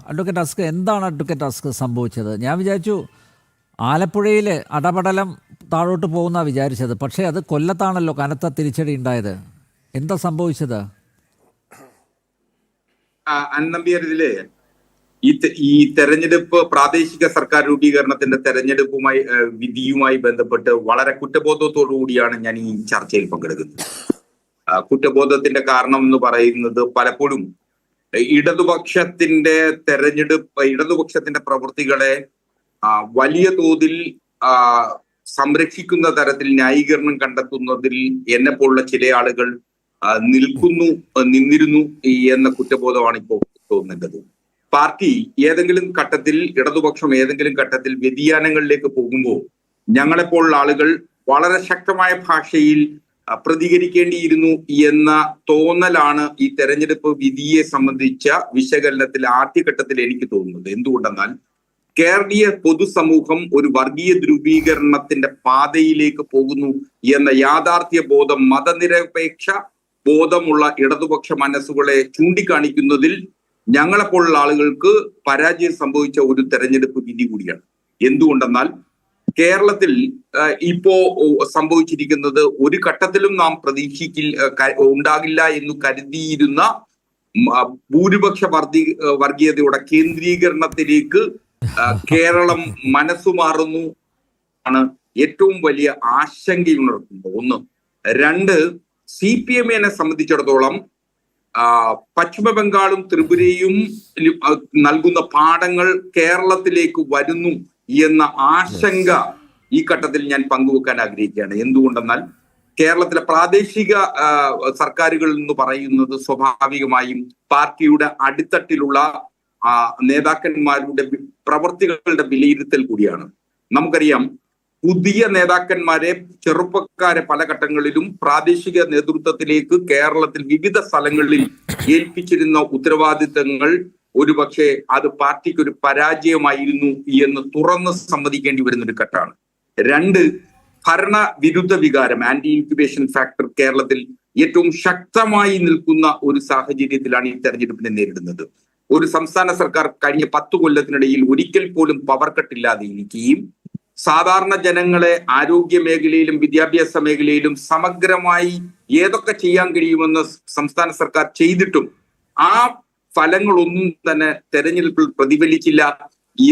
Advocate അസ്ക, എന്താണ് advocate അസ്ക സംഭവിച്ചത്? ഞാൻ വിചാരിച്ചു ആലപ്പുഴയിൽ അടപടലം താഴോട്ട് പോകുന്ന വിചാരിച്ചത്, പക്ഷേ അത് കൊല്ലത്താണല്ലോ കനത്ത തിരിച്ചടി ഉണ്ടായത്. എന്താ സംഭവിച്ചത്? അന്നമ്പിയർ, ഇതില് ഈ തെരഞ്ഞെടുപ്പ് പ്രാദേശിക സർക്കാർ രൂപീകരണത്തിന്റെ തെരഞ്ഞെടുപ്പുമായി വിധിയുമായി ബന്ധപ്പെട്ട് വളരെ കുറ്റബോധത്തോടു കൂടിയാണ് ഞാൻ ഈ ചർച്ചയിൽ പങ്കെടുക്കുന്നത്. കുറ്റബോധത്തിന്റെ കാരണം എന്ന് പറയുന്നത് പലപ്പോഴും ഇടതുപക്ഷത്തിന്റെ ഇടതുപക്ഷത്തിന്റെ പ്രവൃത്തികളെ വലിയ തോതിൽ സംരക്ഷിക്കുന്ന തരത്തിൽ ന്യായീകരണം കണ്ടെത്തുന്നതിൽ എന്നെ പോലുള്ള ചില ആളുകൾ നിന്നിരുന്നു എന്ന കുറ്റബോധമാണ് ഇപ്പോൾ തോന്നേണ്ടത്. പാർട്ടി ഇടതുപക്ഷം ഏതെങ്കിലും ഘട്ടത്തിൽ വ്യതിയാനങ്ങളിലേക്ക് പോകുമ്പോൾ ഞങ്ങളെപ്പോലുള്ള ആളുകൾ വളരെ ശക്തമായ ഭാഷയിൽ പ്രതികരിക്കേണ്ടിയിരുന്നു എന്ന തോന്നലാണ് ഈ തെരഞ്ഞെടുപ്പ് വിധിയെ സംബന്ധിച്ച വിശകലനത്തിൽ ആദ്യഘട്ടത്തിൽ എനിക്ക് തോന്നുന്നത്. എന്തുകൊണ്ടെന്നാൽ കേരളീയ പൊതുസമൂഹം ഒരു വർഗീയ ധ്രുവീകരണത്തിന്റെ പാതയിലേക്ക് പോകുന്നു എന്ന യാഥാർത്ഥ്യ ബോധം, മതനിരപേക്ഷ ബോധമുള്ള ഇടതുപക്ഷ മനസ്സുകളെ ചൂണ്ടിക്കാണിക്കുന്നതിൽ ഞങ്ങളെപ്പോലുള്ള ആളുകൾക്ക് പരാജയം സംഭവിച്ച ഒരു തെരഞ്ഞെടുപ്പ് വിധി കൂടിയാണ്. എന്തുകൊണ്ടെന്നാൽ കേരളത്തിൽ ഇപ്പോ സംഭവിച്ചിരിക്കുന്നത് ഒരു ഘട്ടത്തിലും നാം ഉണ്ടാകില്ല എന്ന് കരുതിയിരുന്ന ഭൂരിപക്ഷ വർഗീയതയുടെ കേന്ദ്രീകരണത്തിലേക്ക് കേരളം മനസ്സുമാറുന്നു ആണ് ഏറ്റവും വലിയ ആശങ്കയുണർത്തുന്നത്. ഒന്ന്. രണ്ട്, CPM-നെ സംബന്ധിച്ചിടത്തോളം പശ്ചിമ ബംഗാളും ത്രിപുരയും നൽകുന്ന പാഠങ്ങൾ കേരളത്തിലേക്ക് വരുന്നു എന്ന ആശങ്ക ഈ ഘട്ടത്തിൽ ഞാൻ പങ്കുവെക്കാൻ ആഗ്രഹിക്കുകയാണ്. എന്തുകൊണ്ടെന്നാൽ കേരളത്തിലെ പ്രാദേശിക സർക്കാരുകൾ എന്ന് പറയുന്നത് സ്വാഭാവികമായും പാർട്ടിയുടെ അടിത്തട്ടിലുള്ള നേതാക്കന്മാരുടെ പ്രവർത്തികളുടെ വിലയിരുത്തൽ കൂടിയാണ്. നമുക്കറിയാം, പുതിയ നേതാക്കന്മാരെ, ചെറുപ്പക്കാരെ പല ഘട്ടങ്ങളിലും പ്രാദേശിക നേതൃത്വത്തിലേക്ക് കേരളത്തിൽ വിവിധ സ്ഥലങ്ങളിൽ ഏൽപ്പിച്ചിരുന്ന ഉത്തരവാദിത്തങ്ങൾ ഒരുപക്ഷെ അത് പാർട്ടിക്ക് ഒരു പരാജയമായിരുന്നു എന്ന് തുറന്ന് സമ്മതിക്കേണ്ടി വരുന്ന ഒരു ഘട്ടമാണ്. രണ്ട്, ഭരണവിരുദ്ധ വികാരം, ആന്റി ഇൻക്യുബേഷൻ ഫാക്ടർ കേരളത്തിൽ ഏറ്റവും ശക്തമായി നിൽക്കുന്ന ഒരു സാഹചര്യത്തിലാണ് ഈ തെരഞ്ഞെടുപ്പിനെ നേരിടുന്നത്. ഒരു സംസ്ഥാന സർക്കാർ കഴിഞ്ഞ 10 കൊല്ലത്തിനിടയിൽ ഒരിക്കൽ പോലും പവർ കട്ടില്ലാതെ ഇരിക്കുകയും സാധാരണ ജനങ്ങളെ ആരോഗ്യ മേഖലയിലും വിദ്യാഭ്യാസ മേഖലയിലും സമഗ്രമായി ഏതൊക്കെ ചെയ്യാൻ കഴിയുമെന്ന് സംസ്ഥാന സർക്കാർ ചെയ്തിട്ടും ആ ഫലങ്ങളൊന്നും തന്നെ തെരഞ്ഞെടുപ്പിൽ പ്രതിഫലിച്ചില്ല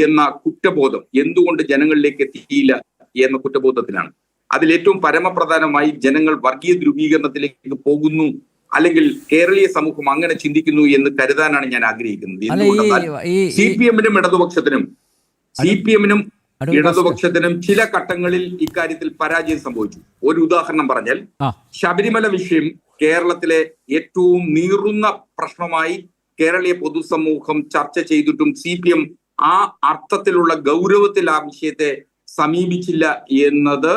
എന്ന കുറ്റബോധം, എന്തുകൊണ്ട് ജനങ്ങളിലേക്ക് എത്തിയില്ല എന്ന കുറ്റബോധത്തിലാണ്. അതിലേറ്റവും പരമപ്രധാനമായി ജനങ്ങൾ വർഗീയ ധ്രുവീകരണത്തിലേക്ക് പോകുന്നു, അല്ലെങ്കിൽ കേരളീയ സമൂഹം അങ്ങനെ ചിന്തിക്കുന്നു എന്ന് കരുതാനാണ് ഞാൻ ആഗ്രഹിക്കുന്നത്. എന്തുകൊണ്ടെന്നാൽ CPM-നും ഇടതുപക്ഷത്തിനും ചില ഘട്ടങ്ങളിൽ ഇക്കാര്യത്തിൽ പരാജയം സംഭവിച്ചു. ഒരു ഉദാഹരണം പറഞ്ഞാൽ, ശബരിമല വിഷയം കേരളത്തിലെ ഏറ്റവും നീറുന്ന പ്രശ്നമായി കേരളീയ പൊതുസമൂഹം ചർച്ച ചെയ്തിട്ടും CPM ആ അർത്ഥത്തിലുള്ള ഗൗരവത്തിൽ ആ വിഷയത്തെ സമീപിച്ചില്ല എന്നത്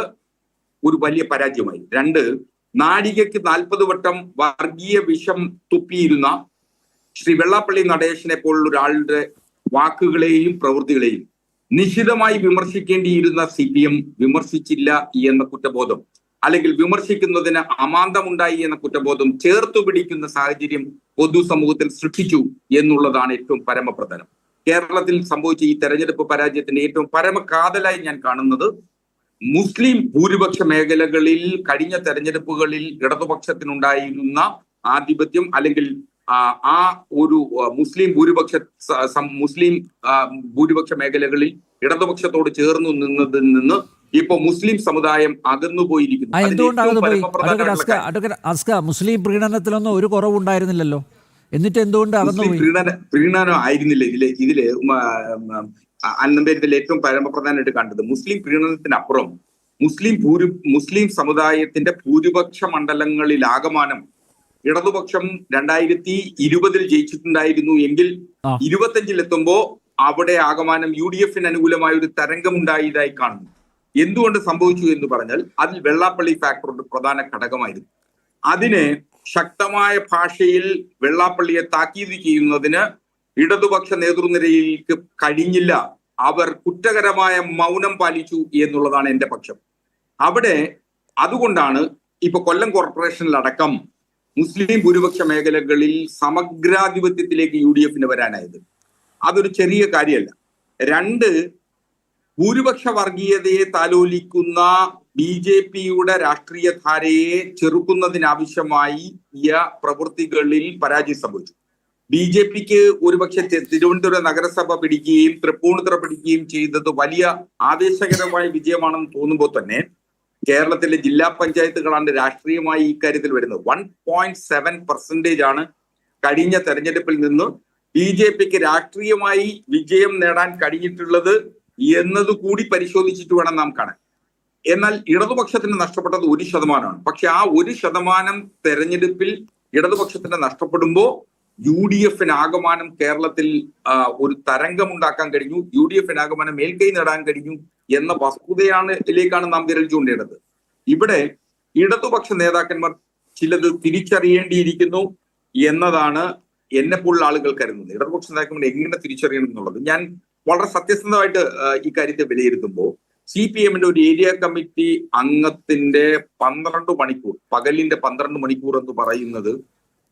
ഒരു വലിയ പരാജയമായി. രണ്ട്, നാഴികയ്ക്ക് 40 വട്ടം വർഗീയ വിഷം തുപ്പിയിരുന്ന ശ്രീ വെള്ളാപ്പള്ളി നടേശനെ പോലുള്ള ഒരാളുടെ വാക്കുകളെയും പ്രവൃത്തികളെയും നിശിതമായി വിമർശിക്കേണ്ടിയിരുന്ന CPM വിമർശിച്ചില്ല എന്ന കുറ്റബോധം, അല്ലെങ്കിൽ വിമർശിക്കുന്നതിന് അമാന്തമുണ്ടായി എന്ന കുറ്റബോധം ചേർത്തു പിടിക്കുന്ന സാഹചര്യം പൊതുസമൂഹത്തിൽ സൃഷ്ടിച്ചു എന്നുള്ളതാണ് ഏറ്റവും പരമപ്രധാനം. കേരളത്തിൽ സംഭവിച്ച ഈ തെരഞ്ഞെടുപ്പ് പരാജയത്തിന്റെ ഏറ്റവും പരമകാതലായി ഞാൻ കാണുന്നത്, മുസ്ലിം ഭൂരിപക്ഷ മേഖലകളിൽ കഴിഞ്ഞ തെരഞ്ഞെടുപ്പുകളിൽ ഇടതുപക്ഷത്തിനുണ്ടായിരുന്ന ആധിപത്യം, അല്ലെങ്കിൽ ആ ഒരു മുസ്ലിം ഭൂരിപക്ഷ മേഖലകളിൽ ഇടതുപക്ഷത്തോട് ചേർന്നു നിന്നതിൽ നിന്ന് ഇപ്പൊ മുസ്ലിം സമുദായം അകന്നുപോയിരിക്കുന്നു. മുസ്ലിം പ്രീണനത്തിലൊന്നും ഒരു കുറവുണ്ടായിരുന്നില്ലല്ലോ, എന്നിട്ട് എന്തുകൊണ്ട് പ്രീണനം ആയിരുന്നില്ല ഇതില് അന്നമ്പേരത്തിൽ ഏറ്റവും പരമപ്രധാനമായിട്ട് കണ്ടത് മുസ്ലിം പ്രീണനത്തിനപ്പുറം മുസ്ലിം സമുദായത്തിന്റെ ഭൂരിപക്ഷ മണ്ഡലങ്ങളിലാകമാനം ഇടതുപക്ഷം 2020 ജയിച്ചിട്ടുണ്ടായിരുന്നു എങ്കിൽ 25 എത്തുമ്പോ അവിടെ ആകമാനം UDF-ന് അനുകൂലമായ ഒരു തരംഗമുണ്ടായതായി കാണുന്നു. എന്തുകൊണ്ട് സംഭവിച്ചു എന്ന് പറഞ്ഞാൽ അതിൽ വെള്ളാപ്പള്ളി ഫാക്ടർ ഒരു പ്രധാന ഘടകമായിരുന്നു. അതിന് ശക്തമായ ഭാഷയിൽ വെള്ളാപ്പള്ളിയെ താക്കീത് ചെയ്യുന്നതിന് ഇടതുപക്ഷ നേതൃനിരയിലേക്ക് കഴിഞ്ഞില്ല. അവർ കുറ്റകരമായ മൗനം പാലിച്ചു എന്നുള്ളതാണ് എന്റെ പക്ഷം. അതുകൊണ്ടാണ് ഇപ്പൊ കൊല്ലം കോർപ്പറേഷനിലടക്കം മുസ്ലിം ഭൂരിപക്ഷ മേഖലകളിൽ സമഗ്രാധിപത്യത്തിലേക്ക് UDF-ന് വരാനായത്. അതൊരു ചെറിയ കാര്യമല്ല. രണ്ട്, ഭൂരിപക്ഷ വർഗീയതയെ താലോലിക്കുന്ന BJP-യുടെ രാഷ്ട്രീയ ധാരയെ ചെറുക്കുന്നതിനാവശ്യമായി പ്രവൃത്തികളിൽ പരാജയം സംഭവിച്ചു. BJP-ക്ക് ഒരുപക്ഷെ തിരുവനന്തപുരം നഗരസഭ പിടിക്കുകയും തൃപ്പൂണിത്തുറ പിടിക്കുകയും ചെയ്തത് വലിയ ആവേശകരമായ വിജയമാണെന്ന് തോന്നുമ്പോൾ തന്നെ കേരളത്തിലെ ജില്ലാ പഞ്ചായത്തുകളാണ് രാഷ്ട്രീയമായി ഇക്കാര്യത്തിൽ വരുന്നത്. 1.7% ആണ് കഴിഞ്ഞ തെരഞ്ഞെടുപ്പിൽ നിന്ന് BJP-ക്ക് രാഷ്ട്രീയമായി വിജയം നേടാൻ കഴിഞ്ഞിട്ടുള്ളത് എന്നതുകൂടി പരിശോധിച്ചിട്ട് വേണം നാം കാണാൻ. എന്നാൽ ഇടതുപക്ഷത്തിന് നഷ്ടപ്പെട്ടത് 1%. പക്ഷെ ആ 1% തെരഞ്ഞെടുപ്പിൽ ഇടതുപക്ഷത്തിന് നഷ്ടപ്പെടുമ്പോൾ UDF-ന് ആകമാനം കേരളത്തിൽ ഒരു തരംഗമുണ്ടാക്കാൻ കഴിഞ്ഞു, UDF-ന് ആകമാനം മേൽക്കൈ നേടാൻ കഴിഞ്ഞു എന്ന വസ്തുതയിലേക്കാണ് നാം വിരൽ ചൂണ്ടേണ്ടത്. ഇവിടെ ഇടതുപക്ഷ നേതാക്കന്മാർ ചിലത് തിരിച്ചറിയേണ്ടിയിരിക്കുന്നു എന്നതാണ് എന്നെപ്പോലുള്ള ആളുകൾ കരുതുന്നത്. ഇടതുപക്ഷ നേതാക്കന്മാർ എങ്ങനെ തിരിച്ചറിയണം എന്നുള്ളത് ഞാൻ വളരെ സത്യസന്ധമായിട്ട് ഈ കാര്യത്തെ വിലയിരുത്തുമ്പോൾ CPM-ന്റെ ഒരു ഏരിയ കമ്മിറ്റി അംഗത്തിന്റെ 12 മണിക്കൂർ, പകലിന്റെ 12 മണിക്കൂർ എന്ന് പറയുന്നത്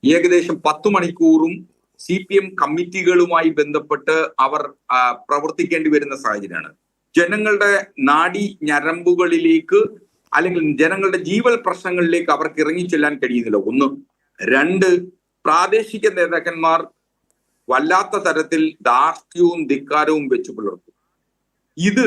ഏകദേശം 10 മണിക്കൂറും CPM കമ്മിറ്റികളുമായി ബന്ധപ്പെട്ട് അവർ പ്രവർത്തിക്കേണ്ടി വരുന്ന സാഹചര്യമാണ്. ജനങ്ങളുടെ നാഡി ഞരമ്പുകളിലേക്ക് അല്ലെങ്കിൽ ജനങ്ങളുടെ ജീവൽ പ്രശ്നങ്ങളിലേക്ക് അവർക്ക് ഇറങ്ങിച്ചെല്ലാൻ കഴിയുന്നില്ല. 1. 2, പ്രാദേശിക നേതാക്കന്മാർ വല്ലാത്ത തരത്തിൽ ധാർഷ്ട്യവും ധിക്കാരവും വെച്ചു പുലർത്തും. ഇത്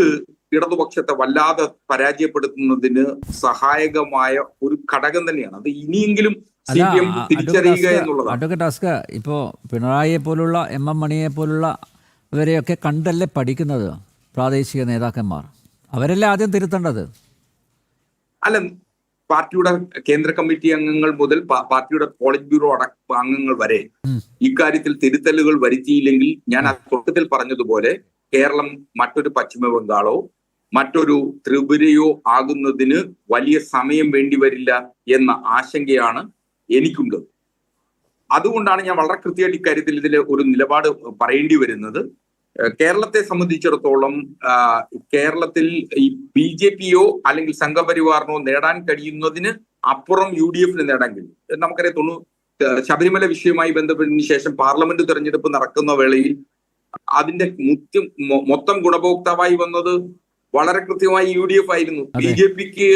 ഇടതുപക്ഷത്തെ വല്ലാതെ പരാജയപ്പെടുത്തുന്നതിന് സഹായകമായ ഒരു ഘടകം തന്നെയാണ്. അത് ഇനിയെങ്കിലും CPM തിരിച്ചറിയുക എന്നുള്ളതാണ്. അഡ്വക്കേറ്റ് അസ്കർ, ഇപ്പോ പിണറായിയെ പോലുള്ള MM മണിയെ പോലുള്ള ഇവരെയൊക്കെ കണ്ടല്ലേ പഠിക്കുന്നത് പ്രാദേശിക നേതാക്കന്മാർ? അവരല്ലേ ആദ്യം തിരുത്തേണ്ടത്? അല്ല, പാർട്ടിയുടെ കേന്ദ്ര കമ്മിറ്റി അംഗങ്ങൾ മുതൽ പാർട്ടിയുടെ പോളിറ്റ് ബ്യൂറോ അംഗങ്ങൾ വരെ ഇക്കാര്യത്തിൽ തിരുത്തലുകൾ വരുത്തിയില്ലെങ്കിൽ ഞാൻ തുടക്കത്തിൽ പറഞ്ഞതുപോലെ കേരളം മറ്റൊരു പശ്ചിമ ബംഗാളോ മറ്റൊരു ത്രിപുരയോ ആകുന്നതിന് വലിയ സമയം വേണ്ടിവരില്ല എന്ന ആശങ്കയാണ് എനിക്കുള്ളത്. അതുകൊണ്ടാണ് ഞാൻ വളരെ കൃത്യമായിട്ട് ഇക്കാര്യത്തിൽ ഇതിൽ ഒരു നിലപാട് പറയേണ്ടി വരുന്നത്. കേരളത്തെ സംബന്ധിച്ചിടത്തോളം കേരളത്തിൽ ഈ BJP-യോ അല്ലെങ്കിൽ സംഘപരിവാറിനോ നേടാൻ കഴിയുന്നതിന് അപ്പുറം UDF-ന് നേടാൻ കഴിയും. നമുക്കറിയാം, ശബരിമല വിഷയവുമായി ബന്ധപ്പെട്ടതിന് ശേഷം പാർലമെന്റ് തെരഞ്ഞെടുപ്പ് നടക്കുന്ന വേളയിൽ അതിന്റെ മൊത്തം ഗുണഭോക്താവായി വന്നത് വളരെ കൃത്യമായി UDF ആയിരുന്നു. BJP-ക്ക്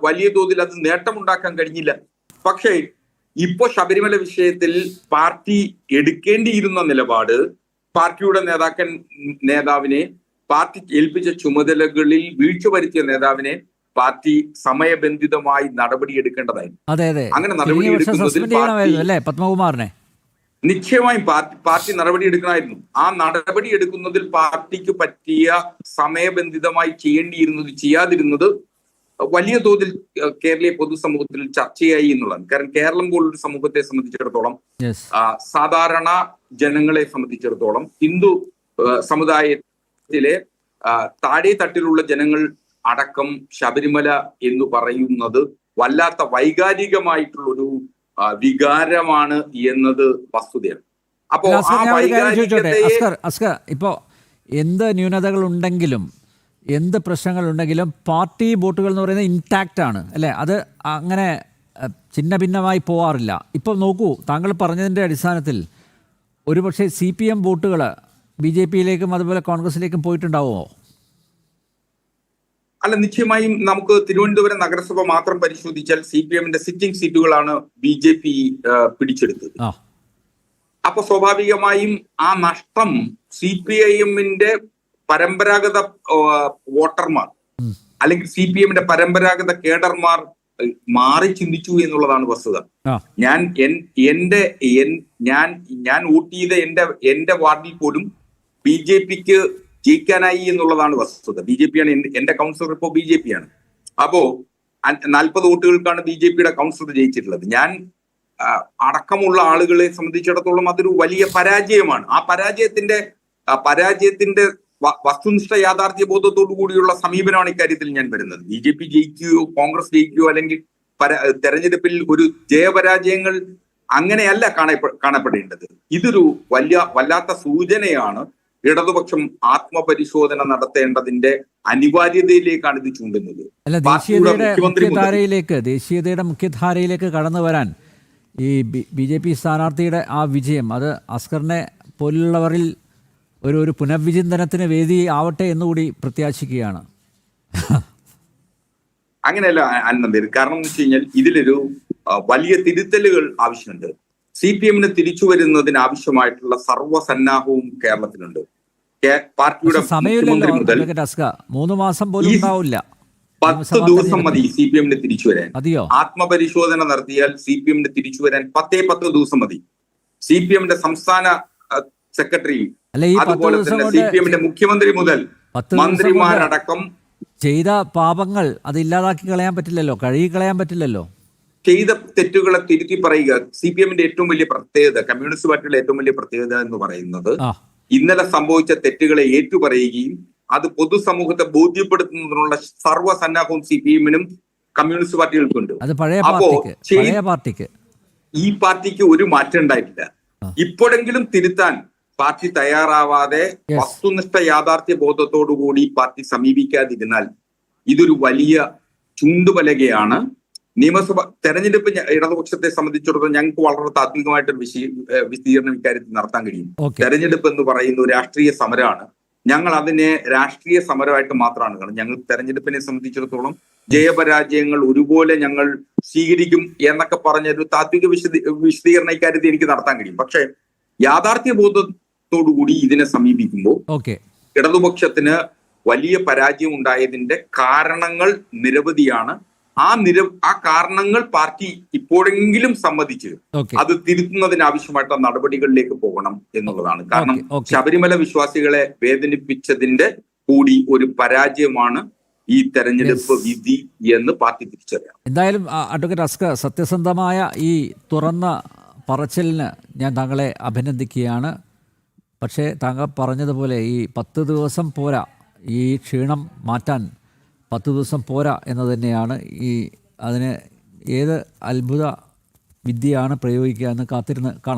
വലിയ തോതിൽ അത് നേട്ടമുണ്ടാക്കാൻ കഴിഞ്ഞില്ല. പക്ഷേ ഇപ്പോ ശബരിമല വിഷയത്തിൽ പാർട്ടി എടുക്കേണ്ടിയിരുന്ന നിലപാട്, പാർട്ടിയുടെ നേതാവിനെ, പാർട്ടി ഏൽപ്പിച്ച ചുമതലകളിൽ വീഴ്ച വരുത്തിയ നേതാവിനെ പാർട്ടി സമയബന്ധിതമായി നടപടിയെടുക്കേണ്ടതായിരുന്നു. അങ്ങനെ പത്മകുമാറിനെ നിശ്ചയമായും പാർട്ടി നടപടിയെടുക്കണമായിരുന്നു. ആ നടപടി എടുക്കുന്നതിൽ പാർട്ടിക്ക് പറ്റിയ സമയബന്ധിതമായി ചെയ്യാതിരുന്നത് വലിയ തോതിൽ കേരളീയ പൊതുസമൂഹത്തിൽ ചർച്ചയായി എന്നുള്ളതാണ്. കാരണം കേരളം പോലൊരു സമൂഹത്തെ സംബന്ധിച്ചിടത്തോളം, സാധാരണ ജനങ്ങളെ സംബന്ധിച്ചിടത്തോളം, ഹിന്ദു സമുദായത്തിലെ താഴെ തട്ടിലുള്ള ജനങ്ങൾ അടക്കം ശബരിമല എന്ന് പറയുന്നത് വല്ലാത്ത വൈകാരികമായിട്ടുള്ളൊരു വികാരമാണ് എന്നത് വസ്തുതയാണ്. അപ്പോ അസ്കർ, ഇപ്പോ എന്ത് ന്യൂനതകൾ ഉണ്ടെങ്കിലും എന്ത് പ്രശ്നങ്ങളുണ്ടെങ്കിലും പാർട്ടി വോട്ടുകൾ എന്ന് പറയുന്നത് ഇൻടാക്റ്റ് ആണ് അല്ലേ? അത് അങ്ങനെ ഛിന്ന ഭിന്നമായി പോവാറില്ല. ഇപ്പോൾ നോക്കൂ, താങ്കൾ പറഞ്ഞതിൻ്റെ അടിസ്ഥാനത്തിൽ ഒരുപക്ഷെ CPM വോട്ടുകൾ BJP-യിലേക്കും അതുപോലെ കോൺഗ്രസിലേക്കും പോയിട്ടുണ്ടാവുമോ? അല്ല, നിശ്ചയമായും നമുക്ക് തിരുവനന്തപുരം നഗരസഭ മാത്രം പരിശോധിച്ചാൽ CPM-ന്റെ സിറ്റിംഗ് സീറ്റുകളാണ് BJP പിടിച്ചെടുത്തത്. അപ്പൊ സ്വാഭാവികമായും ആ നഷ്ടം CPIM-ന്റെ പരമ്പരാഗത വോട്ടർമാർ അല്ലെങ്കിൽ CPM-ന്റെ പരമ്പരാഗത കേഡർമാർ മാറി ചിന്തിച്ചു എന്നുള്ളതാണ് വസ്തുത. ഞാൻ വോട്ട് ചെയ്ത എന്റെ വാർഡിൽ പോലും BJP-ക്ക് ജയിക്കാനായി എന്നുള്ളതാണ് വസ്തുത. BJP-യാണ് എന്റെ കൗൺസിലർ, ഇപ്പോൾ BJP-യാണ്. അപ്പോ 40 വോട്ടുകൾക്കാണ് BJP-യുടെ കൗൺസിലർ ജയിച്ചിട്ടുള്ളത്. ഞാൻ അടക്കമുള്ള ആളുകളെ സംബന്ധിച്ചിടത്തോളം അതൊരു വലിയ പരാജയമാണ്. ആ പരാജയത്തിന്റെ വസ്തുനിഷ്ഠ യാഥാർത്ഥ്യ ബോധത്തോടു കൂടിയുള്ള സമീപനമാണ് ഇക്കാര്യത്തിൽ ഞാൻ വരുന്നത്. BJP ജയിക്കുകയോ കോൺഗ്രസ് ജയിക്കുകയോ അല്ലെങ്കിൽ തെരഞ്ഞെടുപ്പിൽ ഒരു ജയപരാജയങ്ങൾ അങ്ങനെയല്ല കാണപ്പെടേണ്ടത്. ഇതൊരു വല്ലാത്ത സൂചനയാണ്. ഇടതുപക്ഷം ആത്മപരിശോധന നടത്തേണ്ടതിന്റെ അനിവാര്യതയിലേക്കാണ് ഇത് ചൂണ്ടുന്നത്. അല്ല, ദേശീയതയുടെ മുഖ്യധാരയിലേക്ക് കടന്നു വരാൻ ഈ BJP സ്ഥാനാർത്ഥിയുടെ ആ വിജയം, അത് അസ്കറിനെ പോലുള്ളവരിൽ ഒരു പുനർവിചിന്തനത്തിന് വേദി ആവട്ടെ എന്നുകൂടി പ്രത്യാശിക്കുകയാണ്. അങ്ങനെയല്ല ആനന്ദൻ, കാരണം എന്ന് വെച്ച് കഴിഞ്ഞാൽ ഇതിലൊരു വലിയ തിരുത്തലുകൾ ആവശ്യമുണ്ട്. CPM-ന് തിരിച്ചു വരുന്നതിന് ആവശ്യമായിട്ടുള്ള സർവ്വസന്നാഹവും കേരളത്തിലുണ്ട്. പാർട്ടിയുടെ മുഖ്യമന്ത്രി മുതൽ 3 മാസം പോലും ഉണ്ടാവില്ല. 10 ദിവസം മതി CPM-ന് തിരിച്ചു വരാൻ. മതിയോ? ആത്മപരിശോധന നടത്തിയാൽ CPM-ന് തിരിച്ചു വരാൻ 10 ദിവസം മതി. CPM-ന്റെ സംസ്ഥാന സെക്രട്ടറി, അതുപോലെ തന്നെ CPM-ന്റെ മുഖ്യമന്ത്രി മുതൽ മന്ത്രിമാരടക്കം ചെയ്ത പാപങ്ങൾ അത് ഇല്ലാതാക്കി കളയാൻ പറ്റില്ലല്ലോ, കഴുകി കളയാൻ പറ്റില്ലല്ലോ. ചെയ്ത തെറ്റുകളെ തിരുത്തി പറയുക CPM-ന്റെ ഏറ്റവും വലിയ പ്രത്യേകത, കമ്മ്യൂണിസ്റ്റ് പാർട്ടിയുടെ ഏറ്റവും വലിയ പ്രത്യേകത എന്ന് പറയുന്നത് ഇന്നലെ സംഭവിച്ച തെറ്റുകളെ ഏറ്റുപറയുകയും അത് പൊതുസമൂഹത്തെ ബോധ്യപ്പെടുത്തുന്നതിനുള്ള സർവ്വസന്നാഹവും CPM-നും കമ്മ്യൂണിസ്റ്റ് പാർട്ടികൾക്കുണ്ട്. അപ്പോ ഈ പാർട്ടിക്ക് ഒരു മാറ്റം ഉണ്ടായിട്ടില്ല. ഇപ്പോഴെങ്കിലും തിരുത്താൻ പാർട്ടി തയ്യാറാവാതെ വസ്തുനിഷ്ഠ യാഥാർത്ഥ്യ ബോധത്തോടുകൂടി പാർട്ടി സമീപിക്കാതിരുന്നാൽ ഇതൊരു വലിയ ചുണ്ടുപലകയാണ്. നിയമസഭ തെരഞ്ഞെടുപ്പ് ഇടതുപക്ഷത്തെ സംബന്ധിച്ചിടത്തോളം ഞങ്ങൾക്ക് വളരെ താത്വികമായിട്ടൊരു വിശദീകരണം ഇക്കാര്യത്തിൽ നടത്താൻ കഴിയും. തെരഞ്ഞെടുപ്പ് എന്ന് പറയുന്ന ഒരു രാഷ്ട്രീയ സമരമാണ്. ഞങ്ങൾ അതിനെ രാഷ്ട്രീയ സമരമായിട്ട് മാത്രമാണ് കാണുന്നത്. ഞങ്ങൾ തെരഞ്ഞെടുപ്പിനെ സംബന്ധിച്ചിടത്തോളം ജയപരാജയങ്ങൾ ഒരുപോലെ ഞങ്ങൾ സ്വീകരിക്കും എന്നൊക്കെ പറഞ്ഞൊരു താത്വിക വിശദീകരണ ഇക്കാര്യത്തിൽ എനിക്ക് നടത്താൻ കഴിയും. പക്ഷെ യാഥാർത്ഥ്യ ബോധത്തോടുകൂടി ഇതിനെ സമീപിക്കുമ്പോൾ ഇടതുപക്ഷത്തിന് വലിയ പരാജയം ഉണ്ടായതിന്റെ കാരണങ്ങൾ നിരവധിയാണ്. ആ കാരണങ്ങൾ പാർട്ടി ഇപ്പോഴെങ്കിലും സമ്മതിച്ച് അത് തിരുത്തുന്നതിന് ആവശ്യമായിട്ടുള്ള നടപടികളിലേക്ക് പോകണം എന്നുള്ളതാണ്. കാരണം ശബരിമല വിശ്വാസികളെ വേദനിപ്പിച്ചതിന്റെ കൂടി ഒരു പരാജയമാണ് ഈ തെരഞ്ഞെടുപ്പ് വിധി എന്ന് പാർട്ടി തിരിച്ചറിയാം. എന്തായാലും അഡ്വക്കേറ്റ് അസ്കർ, സത്യസന്ധമായ ഈ തുറന്ന പറച്ചിലിന് ഞാൻ താങ്കളെ അഭിനന്ദിക്കുകയാണ്. പക്ഷേ താങ്കൾ പറഞ്ഞതുപോലെ ഈ 10 ദിവസം പോരാ, ഈ ക്ഷീണം മാറ്റാൻ 10 ദിവസം പോരാ എന്ന് തന്നെയാണ്. അതിന് ഏത് അത്ഭുത വിദ്യയാണ് പ്രയോഗിക്കുക എന്ന് കാത്തിരുന്ന് കാണാം.